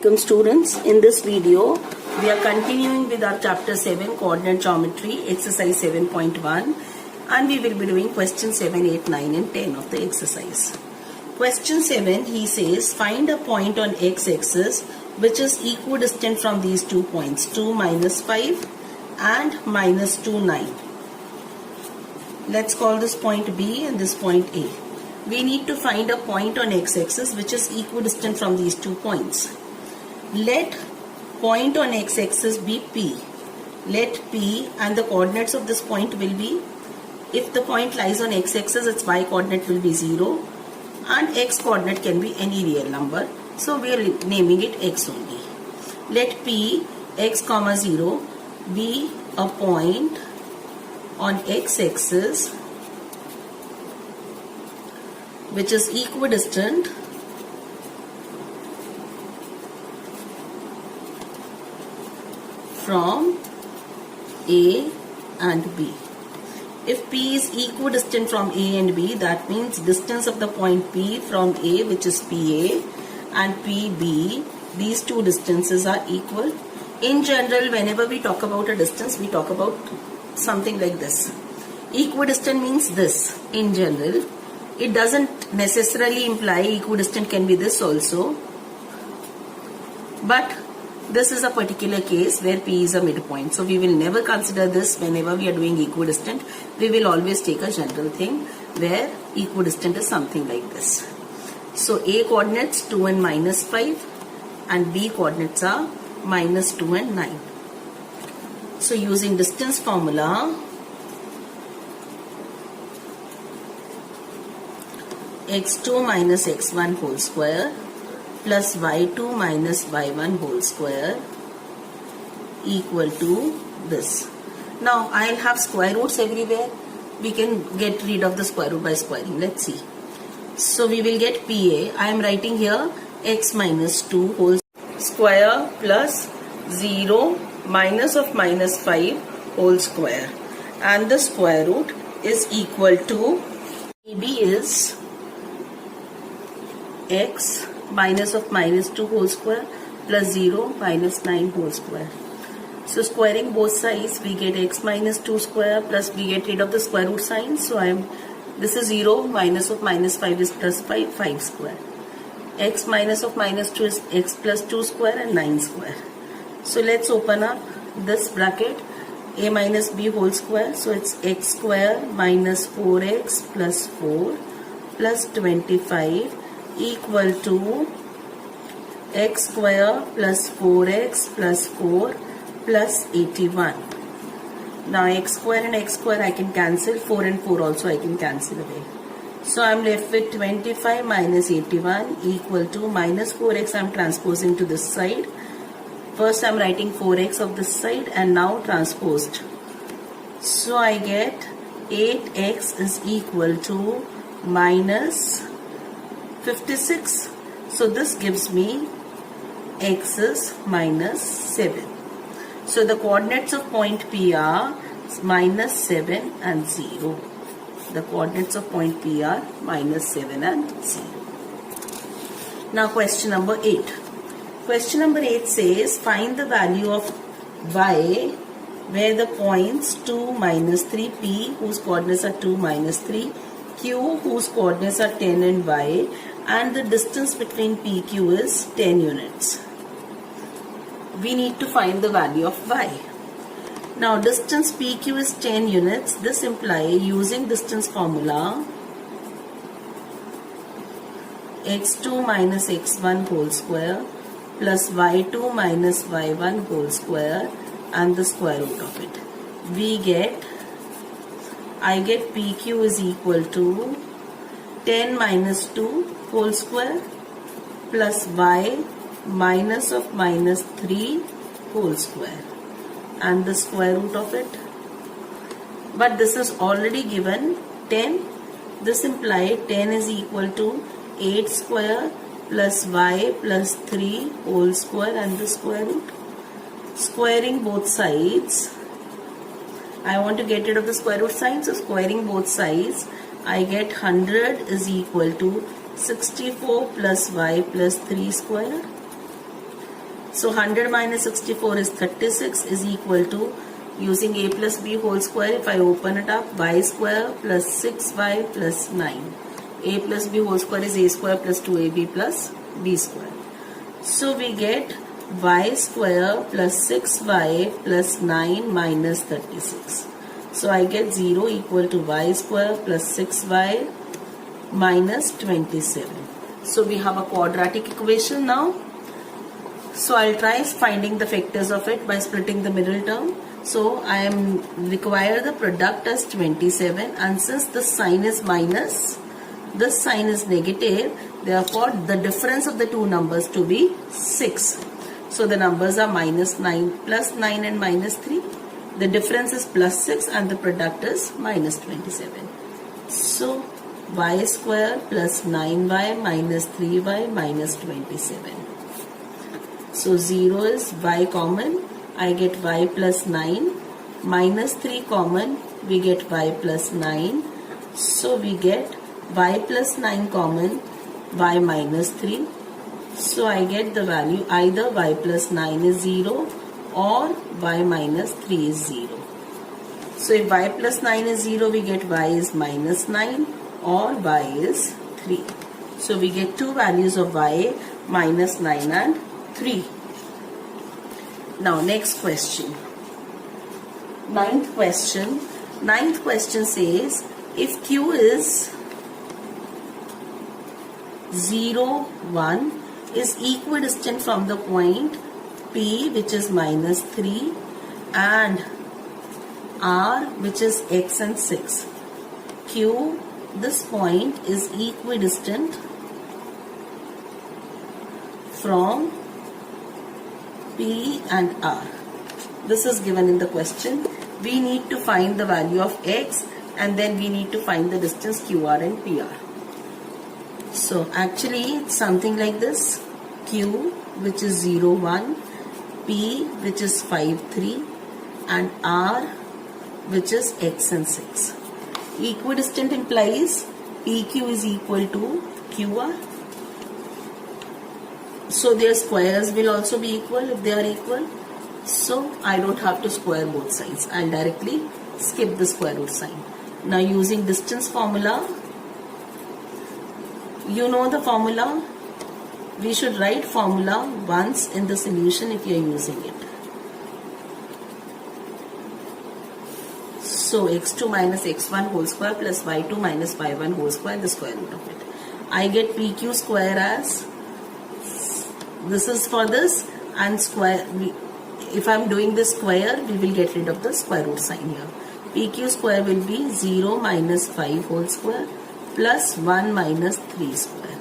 Welcome students. In this video, we are continuing with our chapter 7 coordinate geometry exercise 7.1 and we will be doing question 7, 8, 9 and 10 of the exercise. Question 7, he says find a point on x-axis which is equidistant from these 2 points 2 minus 5 and minus 2 9. Let's call this point B and this point A. We need to find a point on x-axis which is equidistant from these 2 points. Let point on x-axis be P. Let P and the coordinates of this point will be, if the point lies on x-axis, its y-coordinate will be 0 and x-coordinate can be any real number. So we are naming it x only. Let P x comma 0 be a point on x-axis which is equidistant from A and B. If P is equidistant from A and B, that means distance of the point P from A, which is PA, and PB, these two distances are equal. In general, whenever we talk about a distance, we talk about something like this. Equidistant means this in general. It doesn't necessarily imply equidistant can be this also, but this is a particular case where P is a midpoint. So we will never consider this whenever we are doing equidistant. We will always take a general thing where equidistant is something like this. So A coordinates 2 and minus 5 and B coordinates are minus 2 and 9. So using distance formula, x2 minus x1 whole square plus y2 minus y1 whole square equal to this. Now I'll have square roots everywhere. We can get rid of the square root by squaring. Let's see. So we will get PA. I am writing here x minus 2 whole square plus 0 minus of minus 5 whole square, and the square root is equal to PB is x minus of minus 2 whole square plus 0 minus 9 whole square. So squaring both sides, we get x minus 2 square plus we get rid of the square root sign. So this is 0 minus of minus 5 is plus 5 square. X minus of minus 2 is x plus 2 square and 9 square. So let's open up this bracket, a minus b whole square. So it's x square minus 4x plus 4 plus 25 equal to x square plus 4x plus 4 plus 81. Now x square and x square I can cancel, 4 and 4 also I can cancel away. So I am left with 25 minus 81 equal to minus 4x I am transposing to this side. First I am writing 4x of this side and now transposed. So I get 8x is equal to minus 56. So this gives me x is minus 7. So the coordinates of point P are minus 7 and 0. The coordinates of point P are minus 7 and 0. Now question number 8. Question number 8 says find the value of y where the points 2 minus 3, P whose coordinates are 2 minus 3, Q whose coordinates are 10 and y, and the distance between PQ is 10 units. We need to find the value of y. Now distance PQ is 10 units. This implies using distance formula x2 minus x1 whole square plus y2 minus y1 whole square and the square root of it. I get PQ is equal to 10 minus 2 whole square plus y minus of minus 3 whole square and the square root of it. But this is already given 10. This implies 10 is equal to 8 square plus y plus 3 whole square and the square root. Squaring both sides, I want to get rid of the square root sign, so squaring both sides, I get 100 is equal to 64 plus y plus 3 square. So 100 minus 64 is 36 is equal to, using a plus b whole square, if I open it up, y square plus 6y plus 9. A plus b whole square is a square plus 2ab plus b square. So we get y square plus 6y plus 9 minus 36. So I get 0 equal to y square plus 6y minus 27. So we have a quadratic equation now. So I'll try finding the factors of it by splitting the middle term. So I am require the product as 27, and since the sign is minus, this sign is negative, therefore the difference of the two numbers to be 6. So the numbers are minus 9, plus 9 and minus 3. The difference is plus 6 and the product is minus 27. So y square plus 9y minus 3y minus 27. So 0 is y common, I get y plus 9, minus 3 common, we get y plus 9. So we get y plus 9 common, y minus 3. So I get the value either y plus 9 is 0 or y minus 3 is 0. So if y plus 9 is 0, we get y is minus 9 or y is 3. So we get two values of y, minus 9 and 3. Now next question. Ninth question says, if q is 0, 1 is equidistant from the point P, which is minus 3, and R, which is x and 6. Q, this point is equidistant from P and R. This is given in the question. We need to find the value of x, and then we need to find the distance QR and PR. So actually it's something like this. Q, which is 0, 1, P, which is 5, 3, and R, which is x and 6. Equidistant implies PQ is equal to QR. So their squares will also be equal if they are equal. So I don't have to square both sides. I'll directly skip the square root sign. Now using distance formula, you know the formula. We should write formula once in the solution if you are using it. So x2 minus x1 whole square plus y2 minus y1 whole square, the square root of it. I get pq square as, this is for this, and square, if I am doing this square, we will get rid of the square root sign here. pq square will be 0 minus 5 whole square plus 1 minus 3 square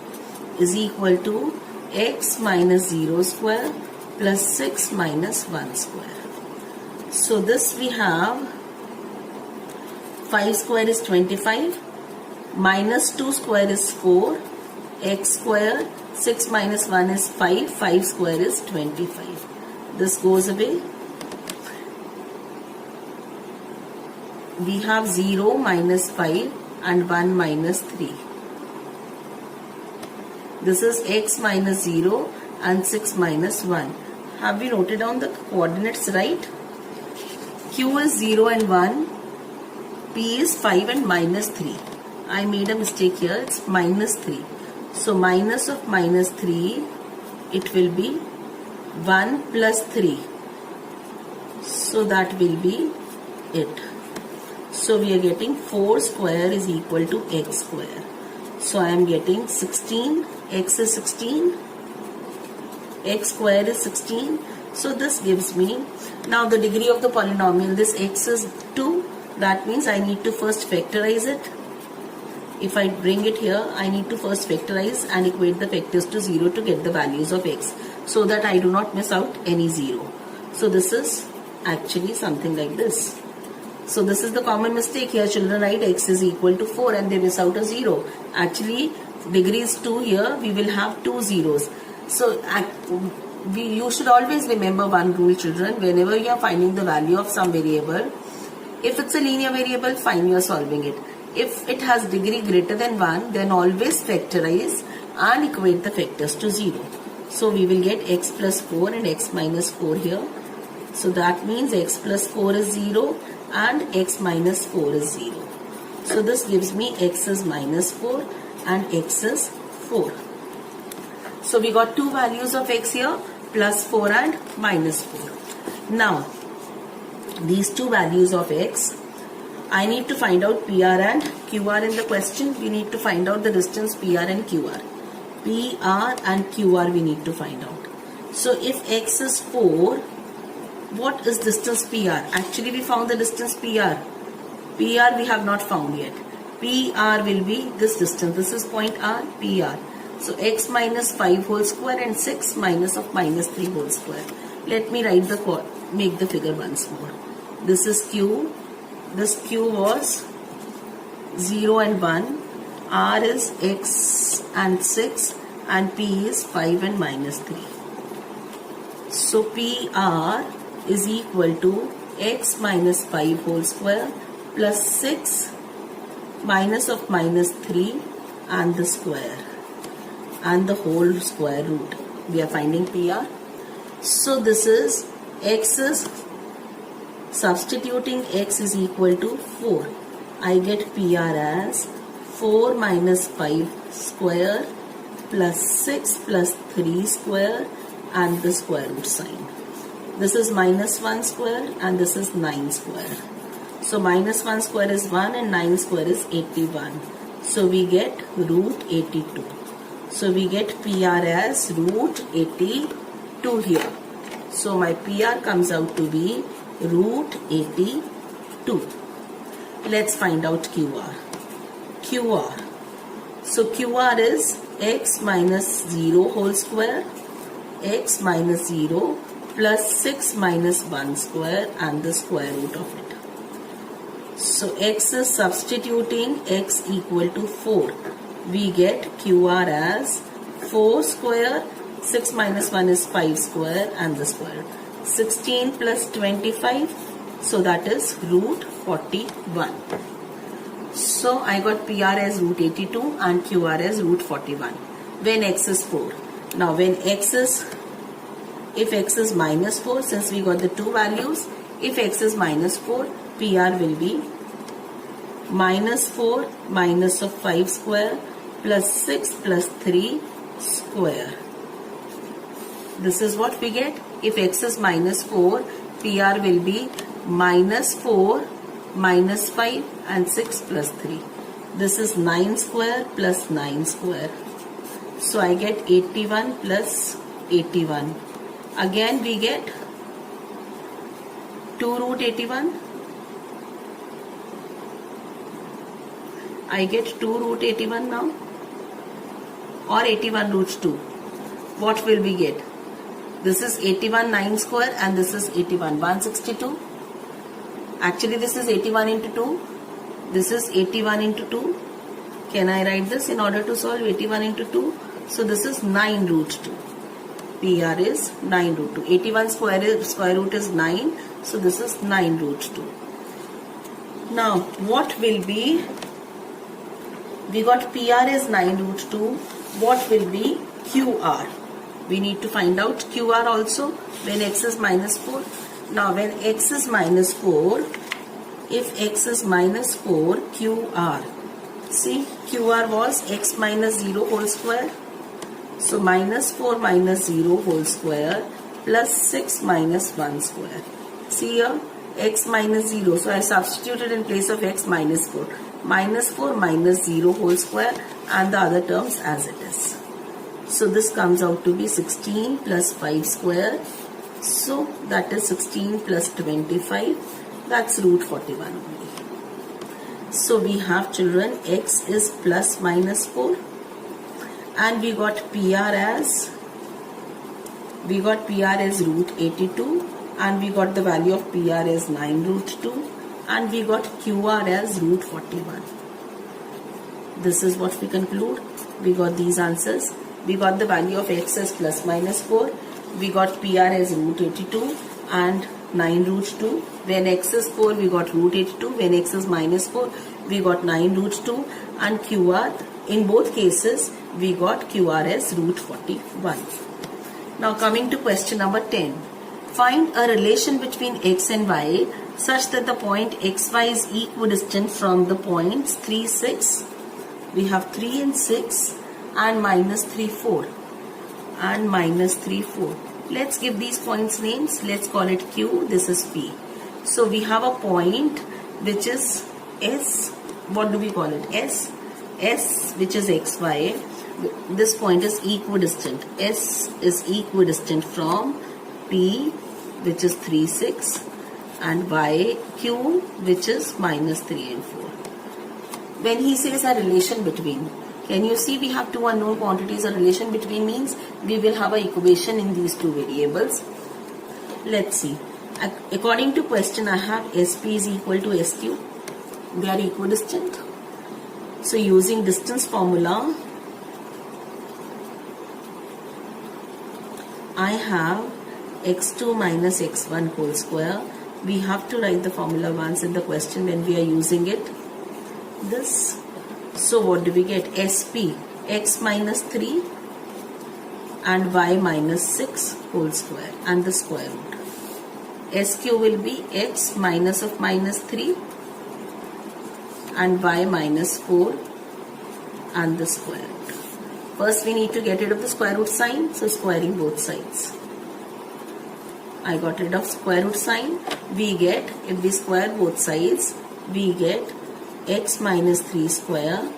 is equal to x minus 0 square plus 6 minus 1 square. So this we have 5 square is 25, minus 2 square is 4, x square, 6 minus 1 is 5, 5 square is 25. This goes away. We have 0 minus 5 and 1 minus 3. This is x minus 0 and 6 minus 1. Have we noted down the coordinates right? Q is 0 and 1. P is 5 and minus 3. I made a mistake here. It's minus 3. So minus of minus 3, it will be 1 plus 3. So that will be it. So we are getting 4 square is equal to x square. So I am getting 16. X is 16. X square is 16. So this gives me, now the degree of the polynomial, this x is 2. That means I need to first factorize it. If I bring it here, I need to first factorize and equate the factors to 0 to get the values of x, so that I do not miss out any 0. So this is actually something like this. So this is the common mistake here. Children write x is equal to 4 and they miss out a 0. Actually, degree is 2 here. We will have 2 zeros. So you should always remember one rule, children. Whenever you are finding the value of some variable, if it's a linear variable, fine, you are solving it. If it has degree greater than 1, then always factorize and equate the factors to 0. So we will get x plus 4 and x minus 4 here. So that means x plus 4 is 0 and x minus 4 is 0. So this gives me x is minus 4 and x is 4. So we got two values of x here, plus 4 and minus 4. Now, these two values of x, I need to find out PR and QR in the question. We need to find out the distance PR and QR. PR and QR we need to find out. So if x is 4, what is distance PR? Actually we found the distance PR. PR we have not found yet. PR will be this distance. This is point R, PR. So x minus 5 whole square and 6 minus of minus 3 whole square. Let me write make the figure once more. This is Q. This Q was 0 and 1. R is x and 6 and P is 5 and minus 3. So PR is equal to x minus 5 whole square plus 6 minus of minus 3 and the square and the whole square root. We are finding PR. So this is x is, substituting x is equal to 4. I get PR as 4 minus 5 square plus 6 plus 3 square and the square root sign. This is minus 1 square and this is 9 square. So minus 1 square is 1 and 9 square is 81. So we get root 82. So we get PR as root 82 here. So my PR comes out to be root 82. Let's find out QR. QR. So QR is x minus 0 whole square, x minus 0 plus 6 minus 1 square and the square root of it. So x is substituting x equal to 4. We get QR as 4 square, 6 minus 1 is 5 square and the square. 16 plus 25, so that is root 41. So I got PR as root 82 and QR as root 41 when x is 4. Now when if x is minus 4, since we got the two values, if x is minus 4, PR will be minus 4 minus of 5 square plus 6 plus 3 square. This is what we get. If x is minus 4, PR will be minus 4 minus 5 and 6 plus 3. This is 9 square plus 9 square. So I get 81 plus 81. Again we get 2 root 81. I get 2 root 81 now, or 81 root 2. What will we get? This is 81 9 square and this is 81 162. Actually this is 81 into 2. This is 81 into 2. Can I write this in order to solve 81 into 2? So this is 9 root 2. PR is 9 root 2. 81 square root is 9. So this is 9 root 2. Now what will be? We got PR is 9 root 2. What will be QR? We need to find out QR also when x is minus 4. Now when x is minus 4, if x is minus 4, QR. See, QR was x minus 0 whole square. So minus 4 minus 0 whole square plus 6 minus 1 square. See here, x minus 0. So I substituted in place of x minus 4. Minus 4 minus 0 whole square and the other terms as it is. So this comes out to be 16 plus 5 square. So that is 16 plus 25. That's root 41 only. So we have children, x is plus minus 4. And we got PR as root 82. And we got the value of PR as 9 root 2. And we got QR as root 41. This is what we conclude. We got these answers. We got the value of x as plus minus 4. We got PR as root 82 and 9 root 2. When x is 4, we got root 82. When x is minus 4, we got 9 root 2. And QR, in both cases, we got QR as root 41. Now coming to question number 10. Find a relation between x and y such that the point xy is equidistant from the points 3, 6. We have 3 and 6 and minus 3, 4 and minus 3, 4. Let's give these points names. Let's call it Q. This is P. So we have a point which is S. What do we call it? S. S, which is xy. This point is equidistant. S is equidistant from P, which is 3, 6, and y, Q, which is minus 3 and 4. When he says a relation between, can you see we have two unknown quantities? A relation between means we will have an equation in these two variables. Let's see. According to question, I have SP is equal to SQ. They are equidistant. So using distance formula, I have x2 minus x1 whole square. We have to write the formula once in the question when we are using it. This. So what do we get? SP, x minus 3 and y minus 6 whole square and the square root. SQ will be x minus of minus 3 and y minus 4 and the square root. First we need to get rid of the square root sign, so squaring both sides. I got rid of square root sign. We get, if we square both sides, we get x minus 3 square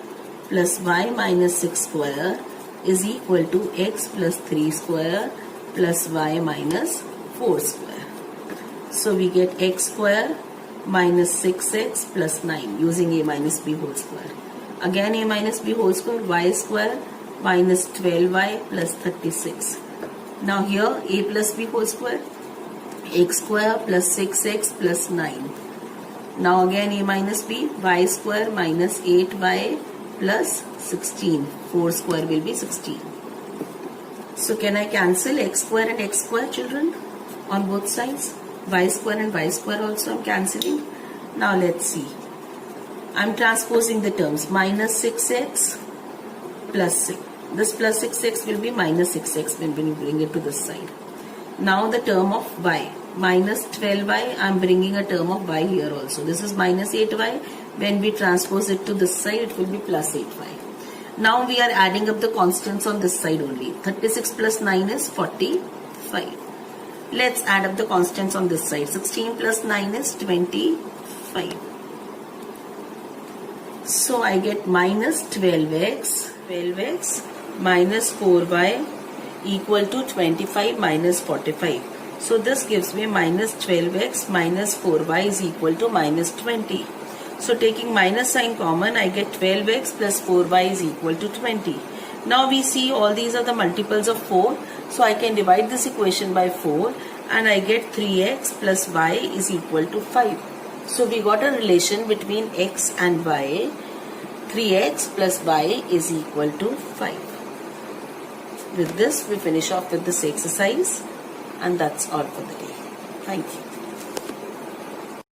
plus y minus 6 square is equal to x plus 3 square plus y minus 4 square. So we get x square minus 6x plus 9 using a minus b whole square. Again a minus b whole square, y square minus 12y plus 36. Now here a plus b whole square, x square plus 6x plus 9. Now again a minus b, y square minus 8y plus 16. 4 square will be 16. So can I cancel x square and x square, children, on both sides? Y square and y square also I'm cancelling. Now let's see. I'm transposing the terms. Minus 6x plus 6. This plus 6x will be minus 6x when you bring it to this side. Now the term of y. Minus 12y, I am bringing a term of y here also. This is minus 8y. When we transpose it to this side, it will be plus 8y. Now we are adding up the constants on this side only. 36 plus 9 is 45. Let's add up the constants on this side. 16 plus 9 is 25. So I get minus 12x minus 4y equal to 25 minus 45. So this gives me minus 12x minus 4y is equal to minus 20. So taking minus sign common, I get 12x plus 4y is equal to 20. Now we see all these are the multiples of 4. So I can divide this equation by 4 and I get 3x plus y is equal to 5. So we got a relation between x and y. 3x plus y is equal to 5. With this, we finish off with this exercise, and that's all for the day. Thank you.